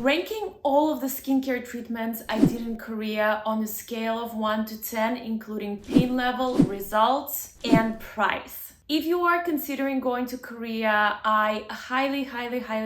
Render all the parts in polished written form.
Ranking all of the skincare treatments I did in Korea on a scale of 1 to 10, including pain level, results, and price. If you are considering going to Korea, I highly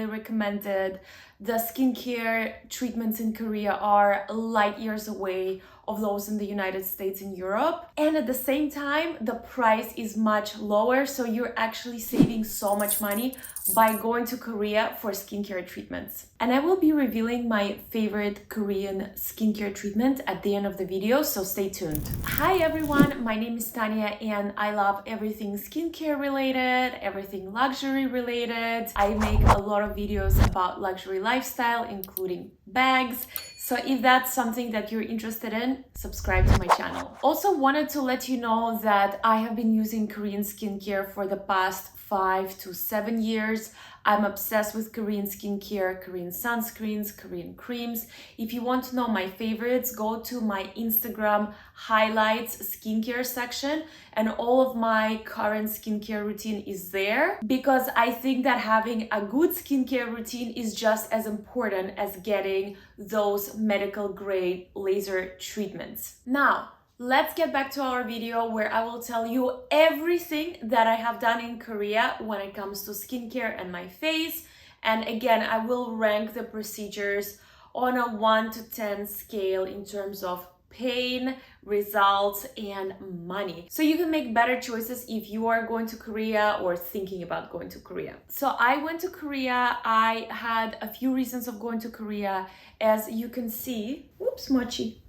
recommend it. The skincare treatments in Korea are light years away of those in the United States and Europe. And at the same time, the price is much lower, so you're actually saving so much money by going to Korea for skincare treatments. And I will be revealing my favorite Korean skincare treatment at the end of the video, so stay tuned. Hi everyone, my name is Tania and I love everything skincare related, everything luxury related. I make a lot of videos about luxury lifestyle, including bags. So if that's something that you're interested in, subscribe to my channel. Also wanted to let you know that I have been using Korean skincare for the past 5 to 7 years. I'm obsessed with Korean skincare, Korean sunscreens, Korean creams. If you want to know my favorites, go to my Instagram highlights skincare section, and all of my current skincare routine is there, because I think that having a good skincare routine is just as important as getting those medical grade laser treatments. Now, let's get back to our video where I will tell you everything that I have done in Korea when it comes to skincare and my face. And again, I will rank the procedures on a 1 to 10 scale in terms of pain, results, and money. So you can make better choices if you are going to Korea or thinking about going to Korea. So I went to Korea. I had a few reasons of going to Korea. As you can see, whoops, Mochi.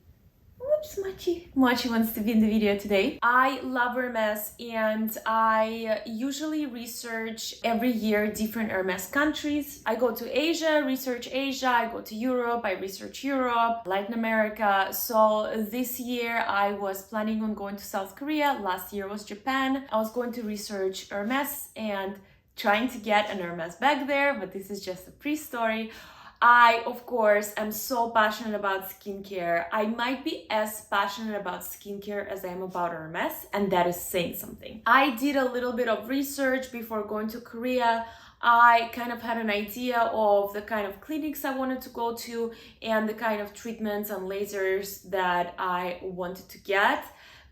Mochi wants to be in the video today. I love Hermes and I usually research every year different Hermes countries. I go to Asia, research Asia. I go to Europe, I research Europe, Latin America. So this year I was planning on going to South Korea. Last year was Japan. I was going to research Hermes and trying to get an Hermes bag there, but this is just a pre-story. I, of course, am so passionate about skincare. I might be as passionate about skincare as I am about Hermes, and that is saying something. I did a little bit of research before going to Korea. I kind of had an idea of the kind of clinics I wanted to go to and the kind of treatments and lasers that I wanted to get.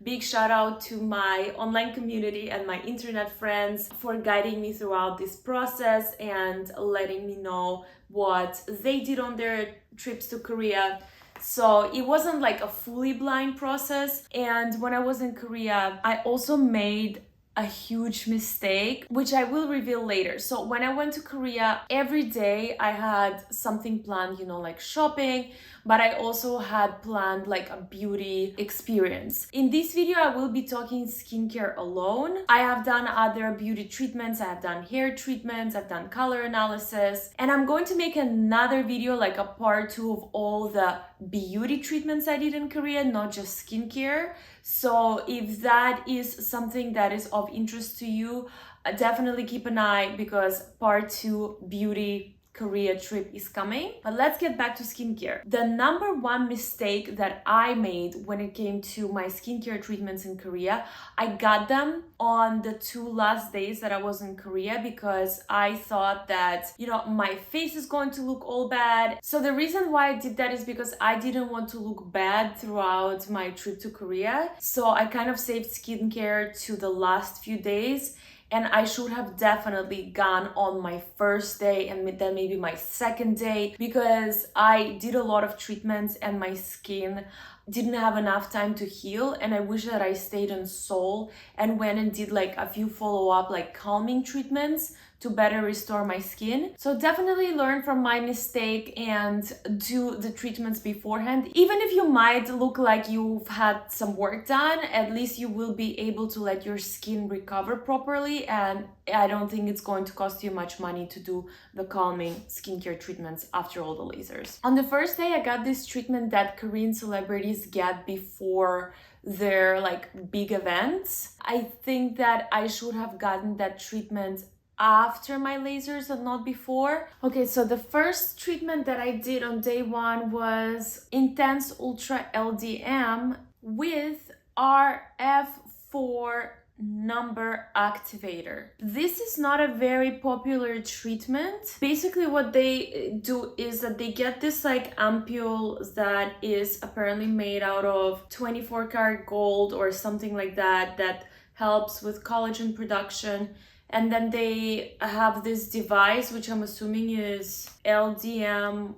Big shout out to my online community and my internet friends for guiding me throughout this process and letting me know what they did on their trips to Korea. So it wasn't like a fully blind process. And when I was in Korea, I also made a huge mistake, which I will reveal later. So when I went to Korea, every day I had something planned, like shopping, but I also had planned like a beauty experience. In this video, I will be talking skincare alone. I have done other beauty treatments, I have done hair treatments, I've done color analysis, and I'm going to make another video, like a part 2 of all the beauty treatments I did in Korea, not just skincare. So if that is something that is of interest to you, definitely keep an eye, because part 2 beauty Korea trip is coming. But let's get back to skincare. The number one mistake that I made when it came to my skincare treatments in Korea, I got them on the 2 last days that I was in Korea, because I thought that, my face is going to look all bad. So the reason why I did that is because I didn't want to look bad throughout my trip to Korea. So I kind of saved skincare to the last few days. And I should have definitely gone on my first day and then maybe my second day, because I did a lot of treatments and my skin didn't have enough time to heal. And I wish that I stayed in Seoul and went and did like a few follow-up like calming treatments to better restore my skin. So definitely learn from my mistake and do the treatments beforehand. Even if you might look like you've had some work done, at least you will be able to let your skin recover properly, and I don't think it's going to cost you much money to do the calming skincare treatments after all the lasers. On the first day, I got this treatment that Korean celebrities get before their like big events. I think that I should have gotten that treatment after my lasers and not before. Okay, so the first treatment that I did on day 1 was Intense Ultra LDM with RF4 number activator. This is not a very popular treatment. Basically what they do is that they get this like ampule that is apparently made out of 24 karat gold or something like that, that helps with collagen production. And then they have this device, which I'm assuming is LDM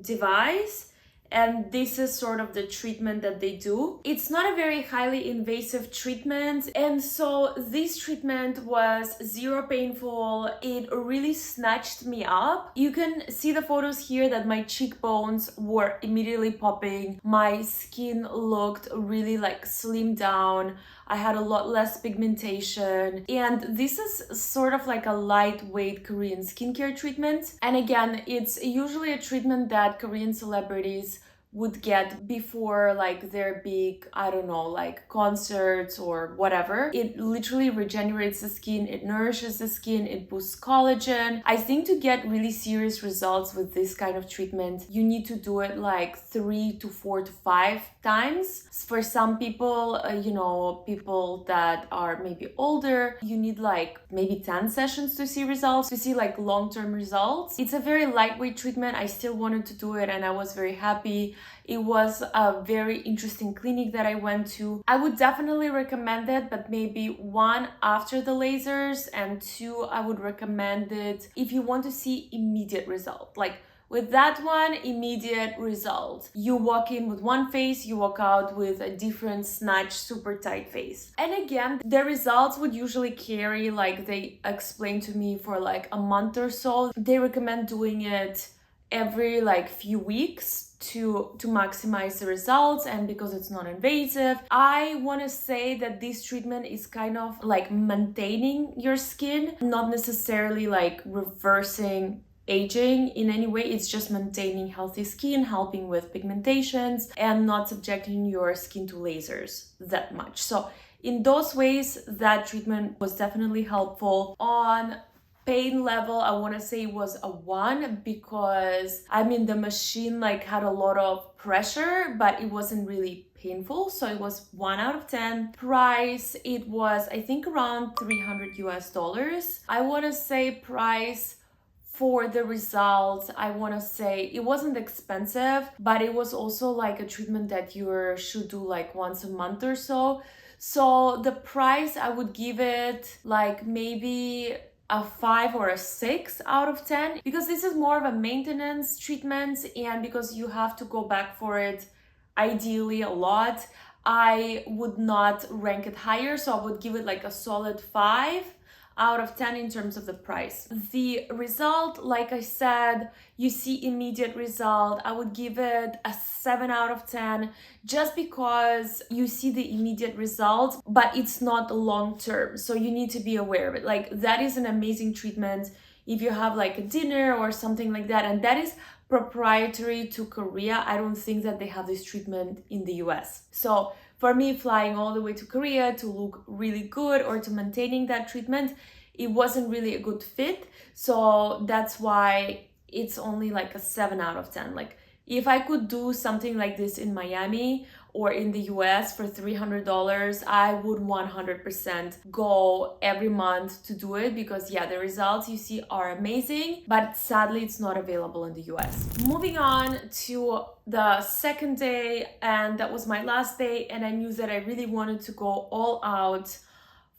device. And this is sort of the treatment that they do. It's not a very highly invasive treatment. And so this treatment was zero painful. It really snatched me up. You can see the photos here that my cheekbones were immediately popping. My skin looked really like slimmed down. I had a lot less pigmentation. And this is sort of like a lightweight Korean skincare treatment. And again, it's usually a treatment that Korean celebrities would get before like their big, I don't know, like concerts or whatever. It literally regenerates the skin, it nourishes the skin, it boosts collagen. I think to get really serious results with this kind of treatment, you need to do it like 3 to 4 to 5 times. For some people, people that are maybe older, you need like maybe 10 sessions to see results, to see like long-term results. It's a very lightweight treatment. I still wanted to do it and I was very happy. It was a very interesting clinic that I went to. I would definitely recommend it, but maybe 1 after the lasers, and 2, I would recommend it if you want to see immediate result. Like with that one, immediate result. You walk in with one face, you walk out with a different snatched, super tight face. And again, the results would usually carry, like they explained to me, for like a month or so. They recommend doing it every like few weeks to maximize the results, and because it's not invasive. I want to say that this treatment is kind of like maintaining your skin, not necessarily like reversing aging in any way. It's just maintaining healthy skin, helping with pigmentations, and not subjecting your skin to lasers that much. So in those ways, that treatment was definitely helpful. On pain level, I want to say it was a 1, because I mean the machine like had a lot of pressure, but it wasn't really painful, so it was 1 out of 10. Price, it was I think around $300 US. I want to say price for the results, I want to say it wasn't expensive, but it was also like a treatment that you should do like once a month or so. So the price, I would give it like maybe a 5 or a 6 out of 10, because this is more of a maintenance treatment, and because you have to go back for it ideally a lot, I would not rank it higher. So I would give it like a solid 5 out of 10 in terms of the price. The result, like I said, you see immediate result. I would give it a 7 out of 10, just because you see the immediate result, but it's not long term. So you need to be aware of it. Like that is an amazing treatment if you have like a dinner or something like that. And that is proprietary to Korea. I don't think that they have this treatment in the US. So for me, flying all the way to Korea to look really good or to maintaining that treatment, it wasn't really a good fit. So that's why it's only like a 7 out of 10. Like if I could do something like this in Miami or in the US for $300, I would 100% go every month to do it, because yeah, the results you see are amazing, but sadly it's not available in the US. Moving on to the second day, and that was my last day, and I knew that I really wanted to go all out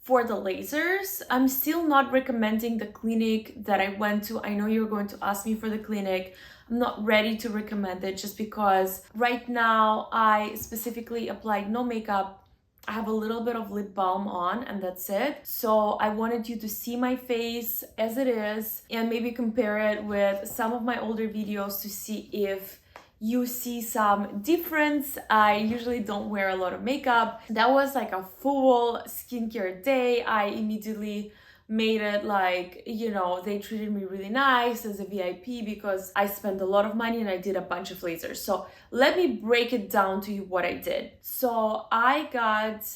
for the lasers. I'm still not recommending the clinic that I went to. I know you're going to ask me for the clinic. I'm not ready to recommend it, just because right now I specifically applied no makeup. I have a little bit of lip balm on and that's it. So I wanted you to see my face as it is and maybe compare it with some of my older videos to see if you see some difference. I usually don't wear a lot of makeup. That was like a full skincare day. I immediately made it like, they treated me really nice as a VIP because I spent a lot of money and I did a bunch of lasers. So let me break it down to you what I did. So I got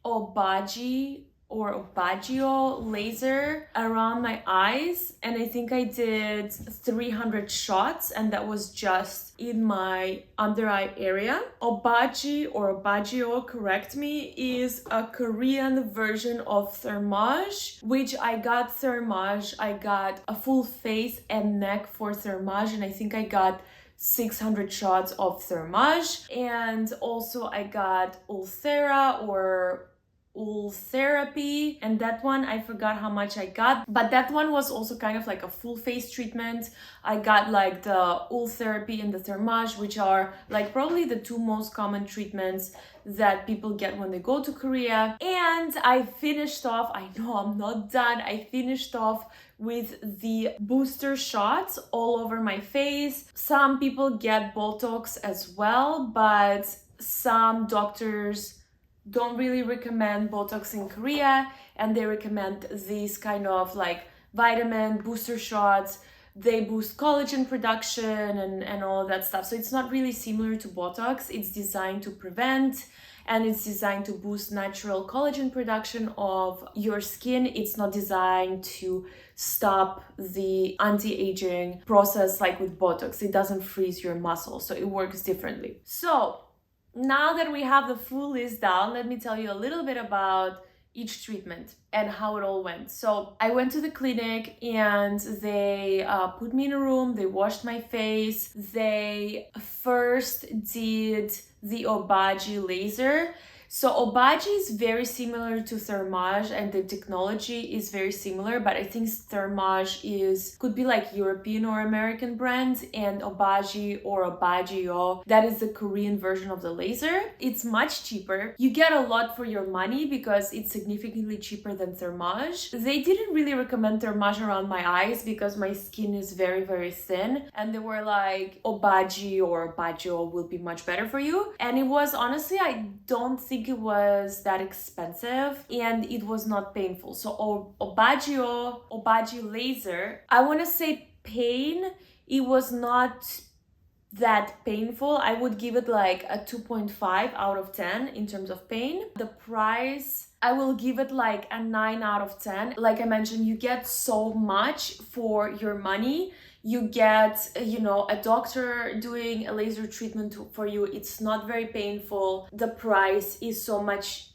Obagi or Obagio laser around my eyes, and I think I did 300 shots, and that was just in my under eye area. Obagi or Obagio, correct me, is a Korean version of Thermage, which I got Thermage. I got a full face and neck for Thermage, and I think I got 600 shots of Thermage, and also I got Ulthera or Ultherapy, and that one I forgot how much I got, but that one was also kind of like a full face treatment. I got like the Ultherapy and the Thermage, which are like probably the two most common treatments that people get when they go to Korea. And I finished off, I know I'm not done, I finished off with the booster shots all over my face. Some people get Botox as well, but some doctors don't really recommend Botox in Korea, and they recommend these kind of like vitamin booster shots. They boost collagen production and all of that stuff. So it's not really similar to Botox. It's designed to prevent, and it's designed to boost natural collagen production of your skin. It's not designed to stop the anti-aging process like with Botox. It doesn't freeze your muscles, so it works differently. So now that we have the full list down, let me tell you a little bit about each treatment and how it all went. So I went to the clinic, and they put me in a room, they washed my face, they first did the Obagi laser. So Obagi is very similar to Thermage, and the technology is very similar, but I think Thermage could be like European or American brand, and Obagi or Obagio, that is the Korean version of the laser. It's much cheaper. You get a lot for your money because it's significantly cheaper than Thermage. They didn't really recommend Thermage around my eyes because my skin is very, very thin, and they were like, Obagi or Obagio will be much better for you. And it was, honestly, I don't think it was that expensive, and it was not painful. So Obagi laser, I want to say pain, it was not that painful. I would give it like a 2.5 out of 10 in terms of pain. The price, I will give it like a 9 out of 10. Like I mentioned, you get so much for your money. You get, a doctor doing a laser treatment for you. It's not very painful. The price is so much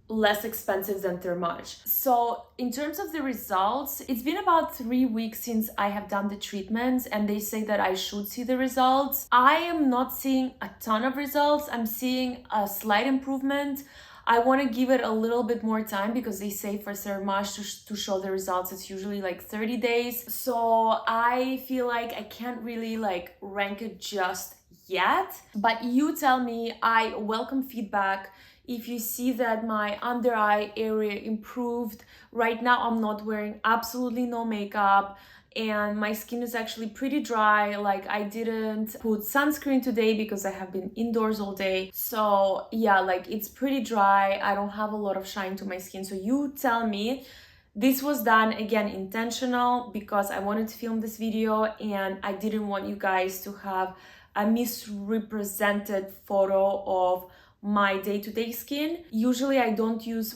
less expensive than Thermage. So in terms of the results, it's been about 3 weeks since I have done the treatments, and they say that I should see the results. I am not seeing a ton of results. I'm seeing a slight improvement. I want to give it a little bit more time because they say for Thermage to show the results, it's usually like 30 days. So I feel like I can't really like rank it just yet. But you tell me, I welcome feedback. If you see that my under eye area improved, right now I'm not wearing absolutely no makeup, and my skin is actually pretty dry. Like, I didn't put sunscreen today because I have been indoors all day. So yeah, like, it's pretty dry. I don't have a lot of shine to my skin. So you tell me. This was done, again, intentional, because I wanted to film this video and I didn't want you guys to have a misrepresented photo of my day-to-day skin. Usually I don't use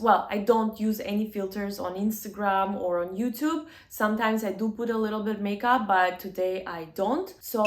any filters on Instagram or on YouTube. Sometimes I do put a little bit of makeup, but today I don't. So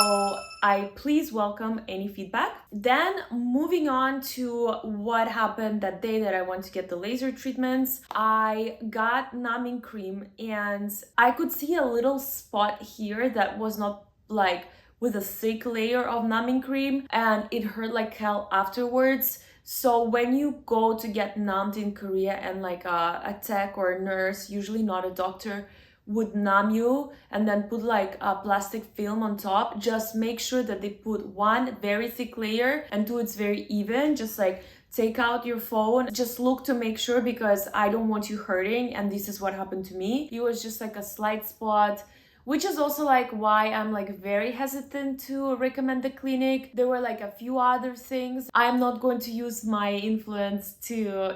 I please welcome any feedback. Then moving on to what happened that day that I went to get the laser treatments, I got numbing cream and I could see a little spot here that was not like with a thick layer of numbing cream, and it hurt like hell afterwards. So when you go to get numbed in Korea, and like a tech or a nurse, usually not a doctor, would numb you and then put like a plastic film on top, just make sure that they put one very thick layer and do it's very even. Just like take out your phone, just look to make sure, because I don't want you hurting, and this is what happened to me. It was just like a slight spot, which is also like why I'm like very hesitant to recommend the clinic. There were like a few other things. I'm not going to use my influence to,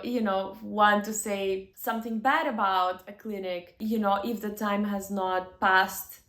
want to say something bad about a clinic, if the time has not passed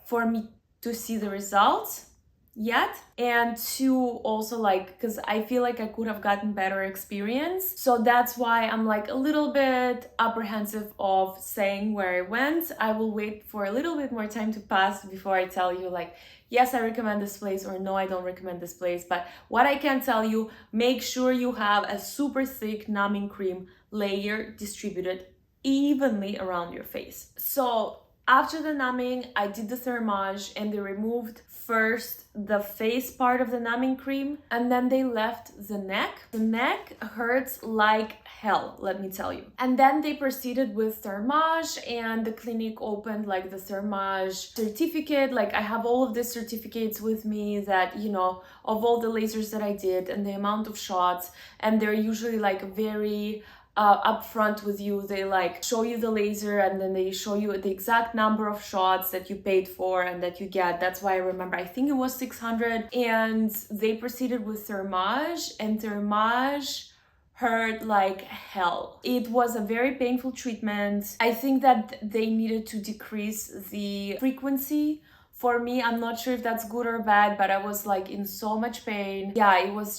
for me to see the results. yet, and two, also like because I feel like I could have gotten better experience, so that's why I'm like a little bit apprehensive of saying where I went. I will wait for a little bit more time to pass before I tell you like, yes, I recommend this place, or no, I don't recommend this place. But what I can tell you, make sure you have a super thick numbing cream layer distributed evenly around your face. So after the numbing, I did the thermage, and they removed first the face part of the numbing cream, and then they left the neck. The neck hurts like hell, let me tell you. And then they proceeded with thermage, and the clinic opened like the thermage certificate. Like I have all of these certificates with me that, you know, of all the lasers that I did and the amount of shots, and they're usually like very upfront with you. They like show you the laser, and then they show you the exact number of shots that you paid for and that you get. That's why I remember, I think it was 600. And they proceeded with thermage, and thermage hurt like hell. It was a very painful treatment. I think that they needed to decrease the frequency. For me, I'm not sure if that's good or bad, but I was like in so much pain. Yeah, it was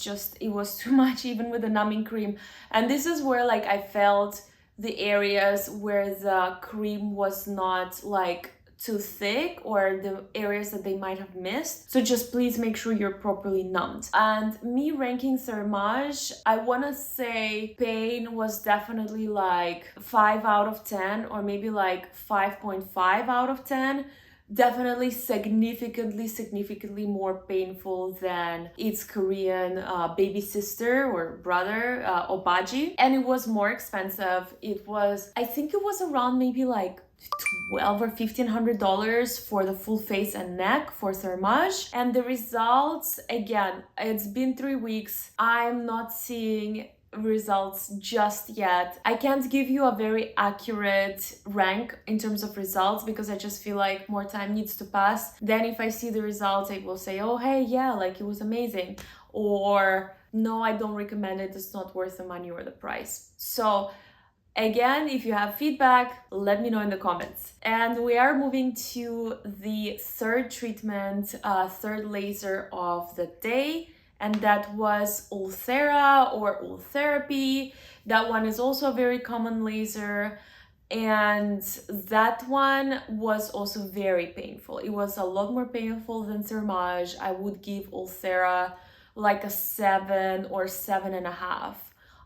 too much, even with the numbing cream. And this is where like I felt the areas where the cream was not like too thick, or the areas that they might have missed. So just please make sure you're properly numbed. And me ranking thermage, I want to say pain was definitely like 5 out of 10, or maybe like 5.5 out of 10. Definitely significantly more painful than its Korean baby sister or brother, Obaji. And it was more expensive. I think it was around maybe like $1,200 or $1,500 for the full face and neck for thermage. And the results, again, it's been 3 weeks. I'm not seeing results just yet. I can't give you a very accurate rank in terms of results, because I just feel like more time needs to pass. Then if I see the results, I will say, oh hey, yeah, like it was amazing, or no, I don't recommend it, it's not worth the money or the price. So again, if you have feedback, let me know in the comments. And we are moving to the third treatment, third laser of the day, and that was Ulthera or Ultherapy. That one is also a very common laser, and that one was also very painful. It was a lot more painful than thermage. I would give Ulthera like a 7 or 7.5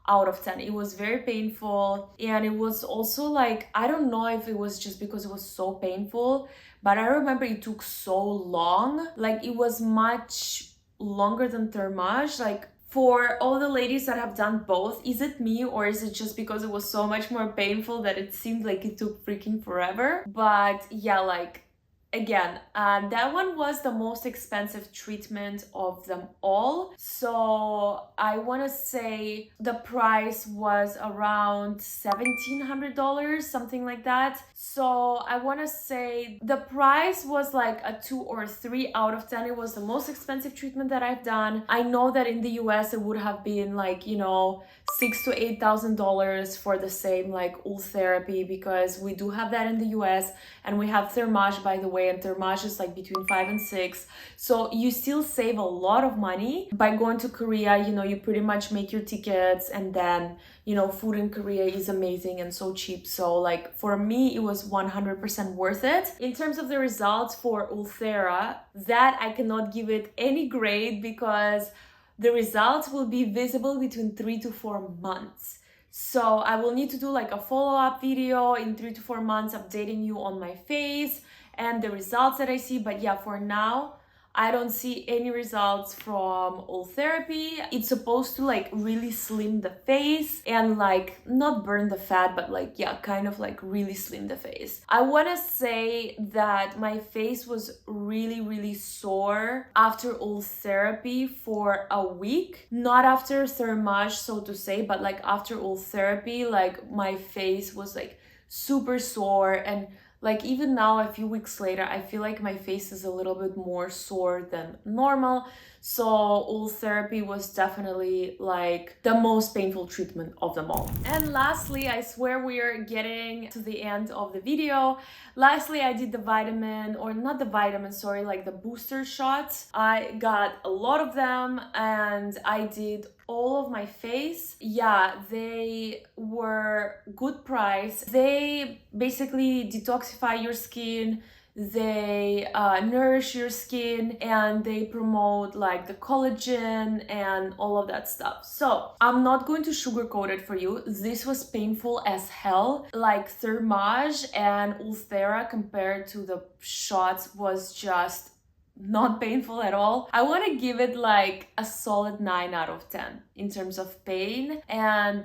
out of 10. It was very painful, and it was also like, I don't know if it was just because it was so painful, but I remember it took so long. Like it was much longer than thermage. Like for all the ladies that have done both, is it me, or is it just because it was so much more painful that it seemed like it took freaking forever? But yeah, like again, that one was the most expensive treatment of them all. So I want to say the price was around $1,700, something like that. So I want to say the price was like a 2 or 3 out of 10. It was the most expensive treatment that I've done. I know that in the US it would have been like, you know, $6,000 to $8,000 for the same like Ultherapy, because we do have that in the US, and we have thermage, by the way, and thermage is like between 5 and 6. So you still save a lot of money by going to Korea. You know, you pretty much make your tickets, and then, you know, food in Korea is amazing and so cheap. So like for me, it was 100% worth it. In terms of the results for Ulthera, that I cannot give it any grade, because the results will be visible between 3 to 4 months. So I will need to do like a follow-up video in 3 to 4 months, updating you on my face and the results that I see. But yeah, for now, I don't see any results from Ultherapy. It's supposed to like really slim the face and like not burn the fat, but like, yeah, kind of like really slim the face. I want to say that my face was really sore after Ultherapy for a week. Not after thermage, so to say, but like after Ultherapy, like my face was like super sore, and Like even now, a few weeks later, I feel like my face is a little bit more sore than normal. So oil therapy was definitely like the most painful treatment of them all. And lastly, I swear we are getting to the end of the video. Lastly, I did the vitamin, or not the vitamin, sorry, like the booster shots. I got a lot of them and I did all of my face. Yeah, they were good price. They basically detoxify your skin, they nourish your skin, and they promote like the collagen and all of that stuff. So I'm not going to sugarcoat it for you. This was painful as hell. Like Thermage and Ulthera compared to the shots was just not painful at all. I want to give it like a solid 9 out of 10 in terms of pain. And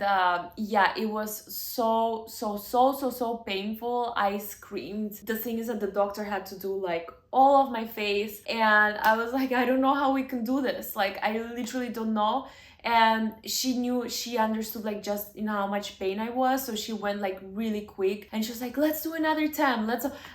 yeah, it was so painful. I screamed. The thing is that the doctor had to do like all of my face, and I was like, I don't know how we can do this. Like, I literally don't know. And she understood like just how much pain I was, so she went like really quick and she was like, let's do another 10,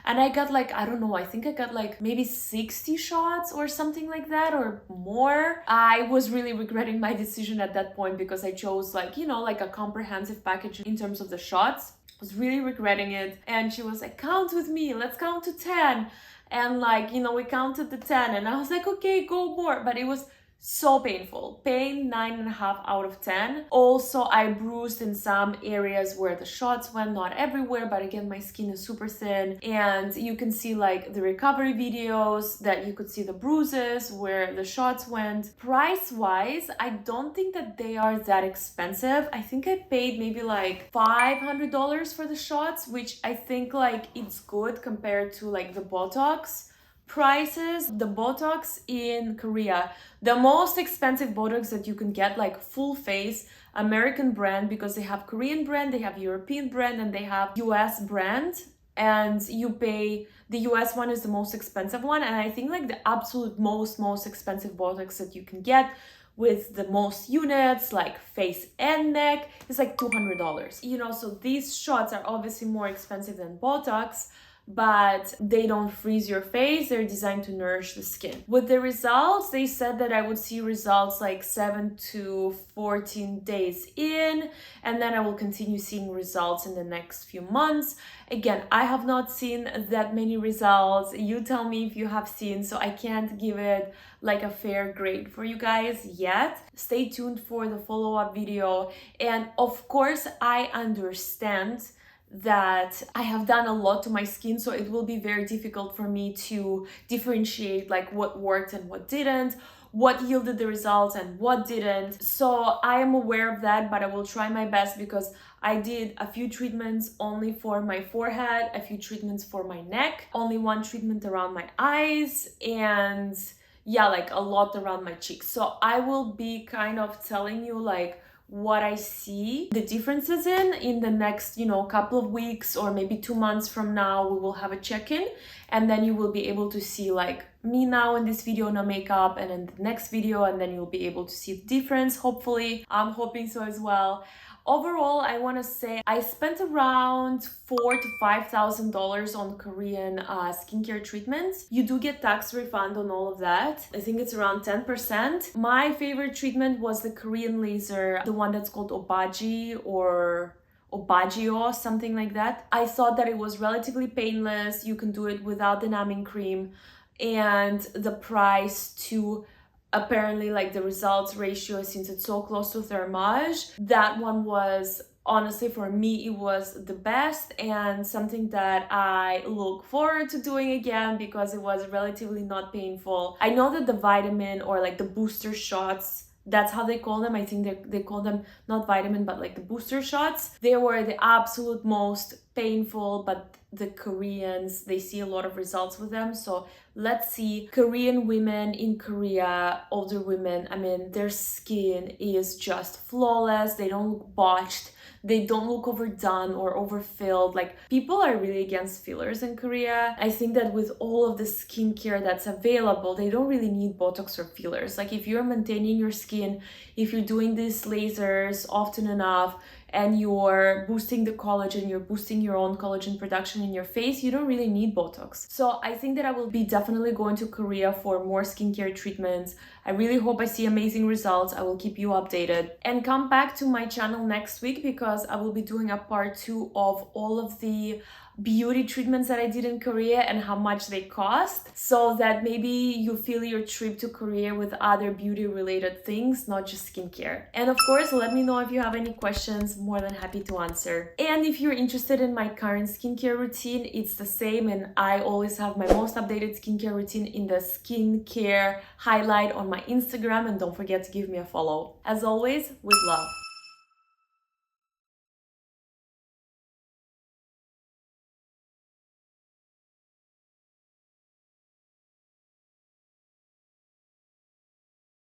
and I got like, I don't know, I think I got like maybe 60 shots or something like that, or more. I was really regretting my decision at that point because I chose like, like a comprehensive package in terms of the shots. I was really regretting it. And she was like, count with me, let's count to 10. And like, we counted to 10 and I was like, okay, go more. But it was so painful. Pain 9.5 out of 10. Also, I bruised in some areas where the shots went, not everywhere, but again, my skin is super thin. And you can see like the recovery videos that you could see the bruises where the shots went. Price wise, I don't think that they are that expensive. I think I paid maybe like $500 for the shots, which I think like it's good compared to like the Botox prices. The Botox in Korea, the most expensive Botox that you can get, like full face, American brand, because they have Korean brand, they have European brand, and they have US brand, and you pay, the US one is the most expensive one, and I think like the absolute most expensive Botox that you can get with the most units, like face and neck, is like $200. So these shots are obviously more expensive than Botox, but they don't freeze your face. They're designed to nourish the skin. With the results, they said that I would see results like 7 to 14 days in, and then I will continue seeing results in the next few months. Again, I have not seen that many results. You tell me if you have seen, so I can't give it like a fair grade for you guys yet. Stay tuned for the follow-up video. And of course, I understand that I have done a lot to my skin, so it will be very difficult for me to differentiate like what worked and what didn't, what yielded the results and what didn't. So I am aware of that, but I will try my best because I did a few treatments only for my forehead, a few treatments for my neck, only one treatment around my eyes, and yeah, like a lot around my cheeks. So I will be kind of telling you like what I see the differences in the next, couple of weeks, or maybe 2 months from now. We will have a check-in, and then you will be able to see like me now in this video, no makeup, and in the next video, and then you'll be able to see the difference. Hopefully, I'm hoping so as well. Overall, I want to say I spent around $4,000 to $5,000 on Korean skincare treatments. You do get tax refund on all of that. I think it's around 10%. My favorite treatment was the Korean laser, the one that's called Obaji or Obagio, something like that. I thought that it was relatively painless. You can do it without the numbing cream, and the price to apparently like the results ratio, since it's so close to Thermage, that one was honestly, for me, it was the best, and something that I look forward to doing again because it was relatively not painful. I know that the vitamin, or like the booster shots, that's how they call them. I think they call them not vitamin, but like the booster shots. They were the absolute most painful, but the Koreans, they see a lot of results with them. So let's see. Korean women in Korea, older women, I mean, their skin is just flawless. They don't look botched. They don't look overdone or overfilled. Like, people are really against fillers in Korea. I think that with all of the skincare that's available, they don't really need Botox or fillers. Like, if you're maintaining your skin, if you're doing these lasers often enough, and you're boosting the collagen, you're boosting your own collagen production in your face, you don't really need Botox. So I think that I will be definitely going to Korea for more skincare treatments. I really hope I see amazing results. I will keep you updated. And come back to my channel next week because I will be doing a part 2 of all of the beauty treatments that I did in Korea and how much they cost, so that maybe you fill your trip to Korea with other beauty related things, not just skincare. And of course, let me know if you have any questions, more than happy to answer. And if you're interested in my current skincare routine, it's the same, and I always have my most updated skincare routine in the skincare highlight on my Instagram, and don't forget to give me a follow. As always, with love.